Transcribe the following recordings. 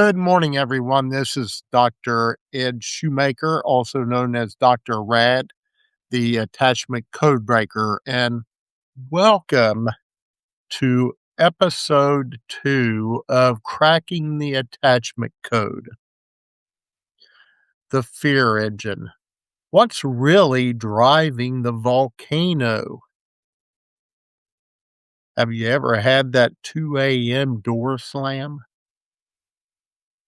Good morning, everyone. This is Dr. Ed Shoemaker, also known as Dr. Rad, the attachment code breaker, and welcome to episode 2 of Cracking the Attachment Code. The fear engine. What's really driving the volcano? Have you ever had that 2 a.m. door slam?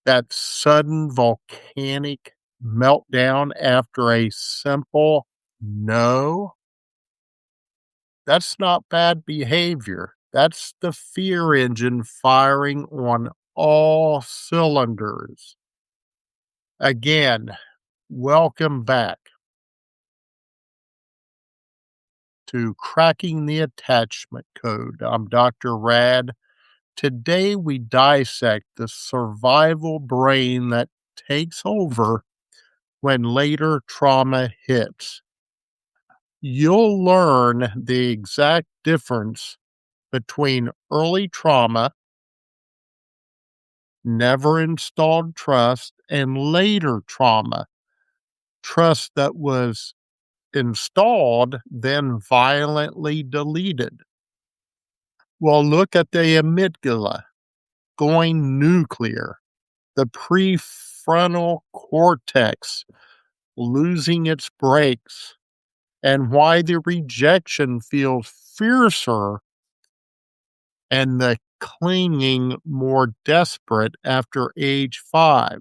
That sudden volcanic meltdown after a simple no? That's not bad behavior. That's the fear engine firing on all cylinders. Again, welcome back to Cracking the Attachment Code. I'm Dr. Rad. Today we dissect the survival brain that takes over when later trauma hits. You'll learn the exact difference between early trauma, never installed trust, and later trauma, trust that was installed, then violently deleted. Well, look at the amygdala going nuclear, the prefrontal cortex losing its brakes, and why the rejection feels fiercer and the clinging more desperate after age 5.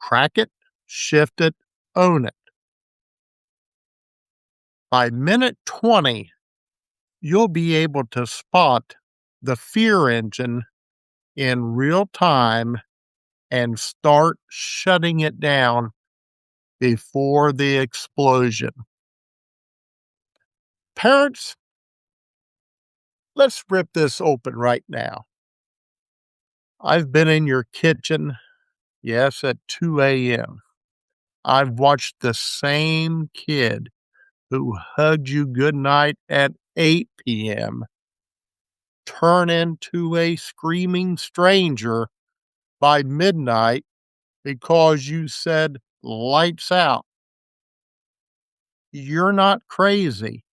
Crack it, shift it, own it. By minute 20, you'll be able to spot the fear engine in real time and start shutting it down before the explosion. Parents, let's rip this open right now. I've been in your kitchen, yes, at 2 a.m. I've watched the same kid who hugged you goodnight at 8 p.m. turn into a screaming stranger by midnight because you said lights out. You're not crazy.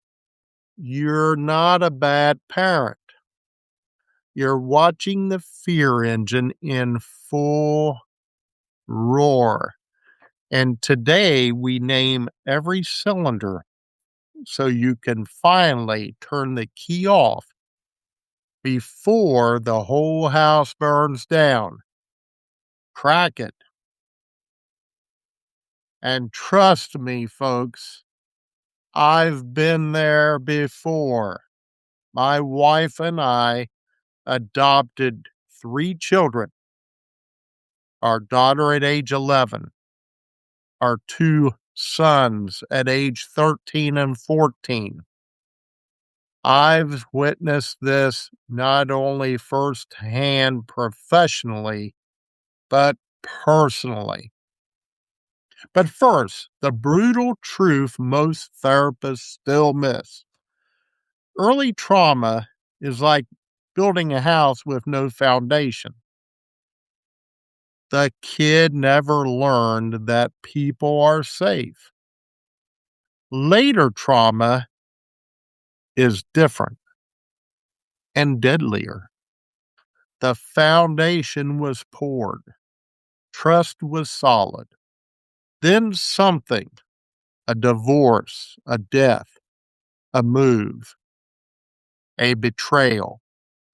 You're not a bad parent. You're watching the fear engine in full roar. And today we name every cylinder so you can finally turn the key off before the whole house burns down. Crack it. And trust me, folks, I've been there before. My wife and I adopted 3 children. Our daughter at age 11, our 2 sons at age 13 and 14. I've witnessed this not only firsthand professionally, but personally. But first, the brutal truth most therapists still miss. Early trauma is like building a house with no foundation. The kid never learned that people are safe. Later trauma is different and deadlier. The foundation was poured. Trust was solid. Then something, a divorce, a death, a move, a betrayal,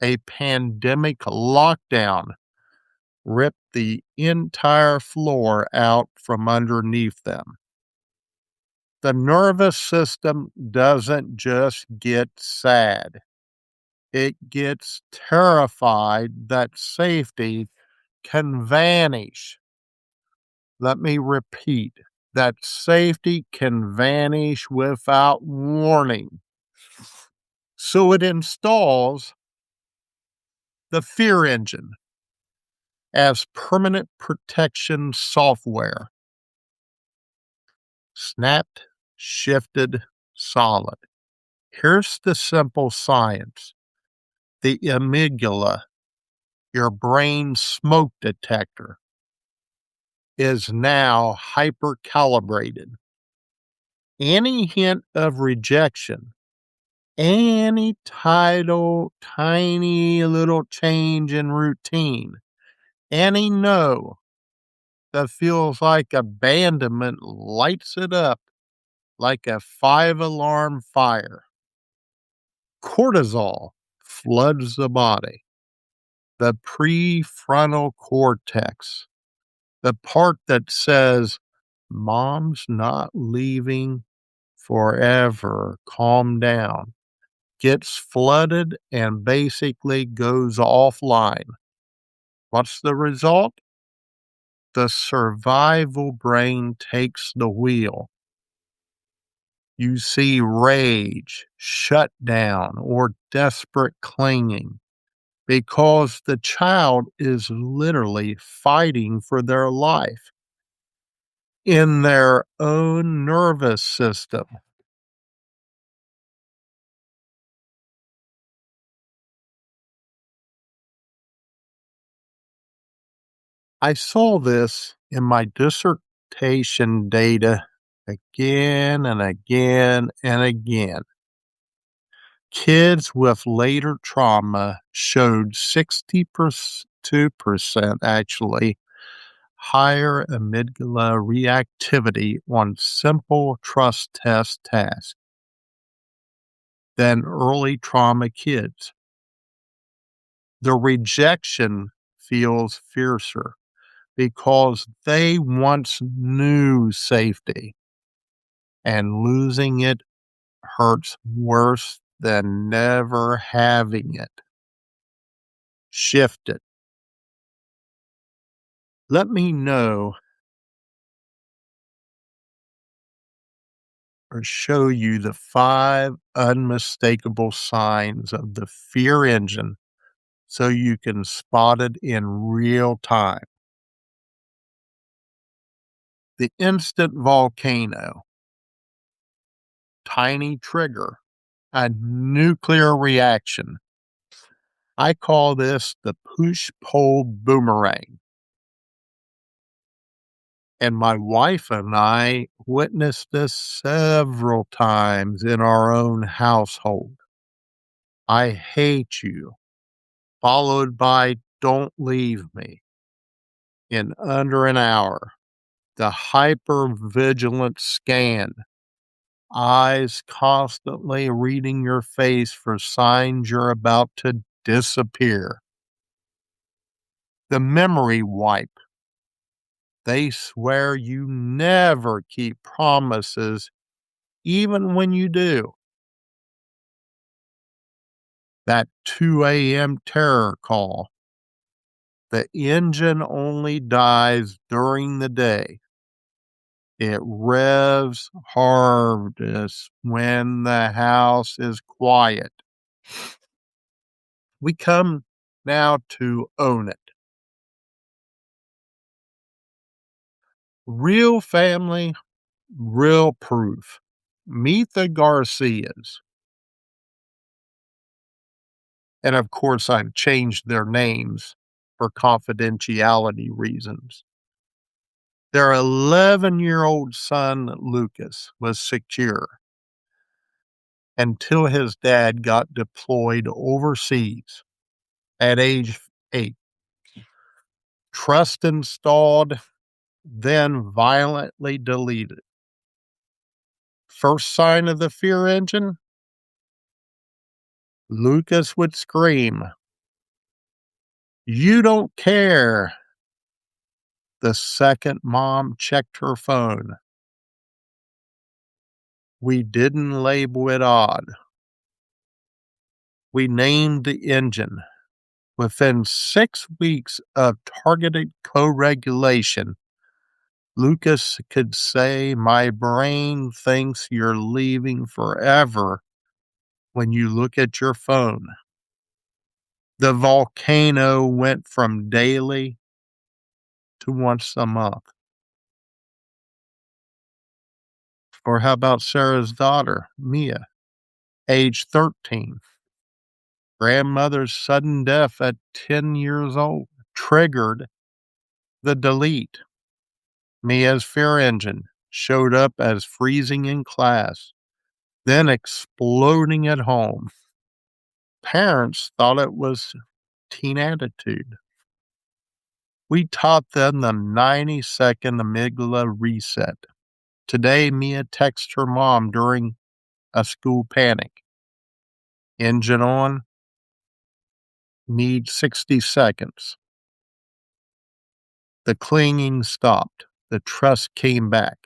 a pandemic lockdown, ripped the entire floor out from underneath them. The nervous system doesn't just get sad. It gets terrified that safety can vanish. Let me repeat, that safety can vanish without warning. So it installs the fear engine as permanent protection software. Snapped, shifted, solid. Here's the simple science. The amygdala Your brain smoke detector is now hyper calibrated. Any hint of rejection, any tiny little change in routine, any no that feels like abandonment lights it up like a 5-alarm fire. Cortisol floods the body. The prefrontal cortex, the part that says, Mom's not leaving forever, calm down, gets flooded and basically goes offline. What's the result? The survival brain takes the wheel. You see rage, shutdown, or desperate clinging because the child is literally fighting for their life in their own nervous system. I saw this in my dissertation data again and again and again. Kids with later trauma showed 62% actually higher amygdala reactivity on simple trust test tasks than early trauma kids. The rejection feels fiercer because they once knew safety, and losing it hurts worse than never having it. Shift it. Let me know or show you the 5 unmistakable signs of the fear engine so you can spot it in real time. The instant volcano, tiny trigger, a nuclear reaction. I call this the push-pull boomerang. And my wife and I witnessed this several times in our own household. I hate you, followed by don't leave me in under an hour. The hyper-vigilant scan, eyes constantly reading your face for signs you're about to disappear. The memory wipe. They swear you never keep promises, even when you do. That 2 a.m. terror call. The engine only dies during the day. It revs hardest when the house is quiet. We come now to own it. Real family, real proof. Meet the Garcias. And of course, I've changed their names for confidentiality reasons. Their 11-year-old son, Lucas, was secure until his dad got deployed overseas at age 8. Trust installed, then violently deleted. First sign of the fear engine, Lucas would scream, "You don't care." The second mom checked her phone. We didn't label it odd. We named the engine. Within 6 weeks of targeted co-regulation, Lucas could say, "My brain thinks you're leaving forever when you look at your phone." The volcano went from daily to once a month. Or how about Sarah's daughter, Mia, age 13? Grandmother's sudden death at 10 years old triggered the delete. Mia's fear engine showed up as freezing in class, then exploding at home. Parents thought it was teen attitude. We taught them the 90-second amygdala reset. Today, Mia texts her mom during a school panic. Engine on, need 60 seconds. The clinging stopped. The trust came back.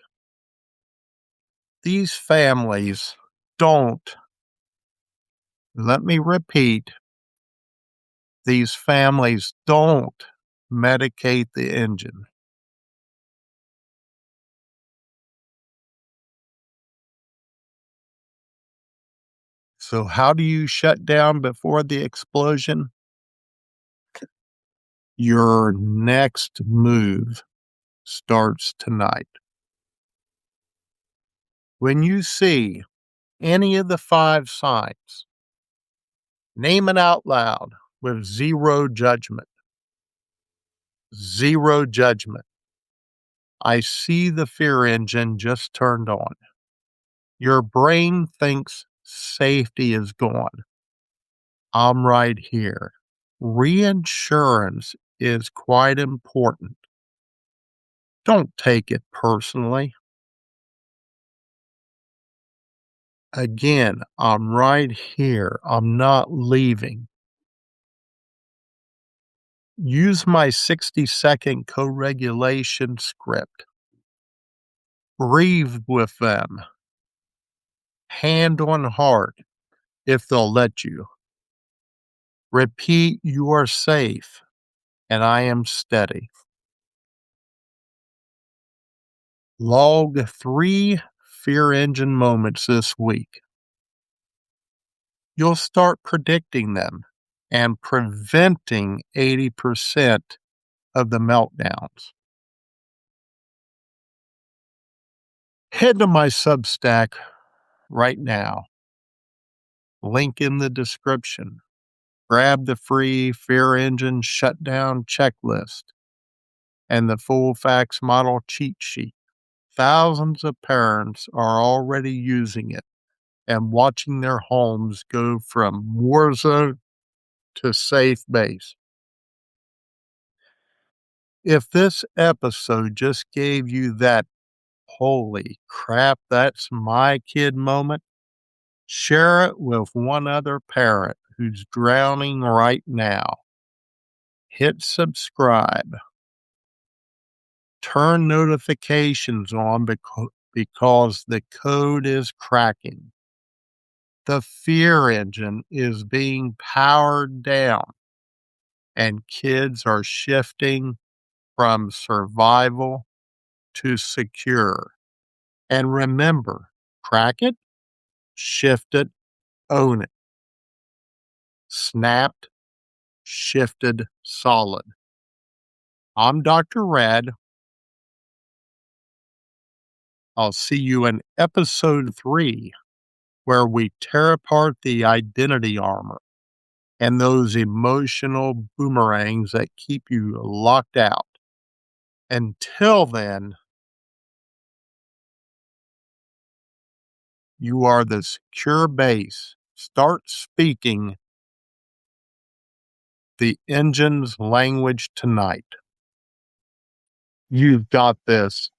These families don't, let me repeat, these families don't medicate the engine. So how do you shut down before the explosion? Your next move starts tonight. When you see any of the 5 signs, name it out loud with zero judgment. Zero judgment. I see the fear engine just turned on. Your brain thinks safety is gone. I'm right here. Reinsurance is quite important. Don't take it personally. Again, I'm right here. I'm not leaving. Use my 60-second co-regulation script. Breathe with them. Hand on heart, if they'll let you. Repeat, you are safe, and I am steady. Log 3 fear engine moments this week. You'll start predicting them and preventing 80% of the meltdowns. Head to my Substack right now. Link in the description. Grab the free Fear Engine Shutdown Checklist and the full facts model cheat sheet. Thousands of parents are already using it and watching their homes go from war zone to safe base. If this episode just gave you that holy crap, that's my kid moment, share it with one other parent who's drowning right now. Hit subscribe. Turn notifications on because the code is cracking. The fear engine is being powered down, and kids are shifting from survival to secure. And remember, crack it, shift it, own it. Snapped, shifted, solid. I'm Dr. Rad. I'll see you in episode 3, where we tear apart the identity armor and those emotional boomerangs that keep you locked out. Until then, you are the secure base. Start speaking the engine's language tonight. You've got this.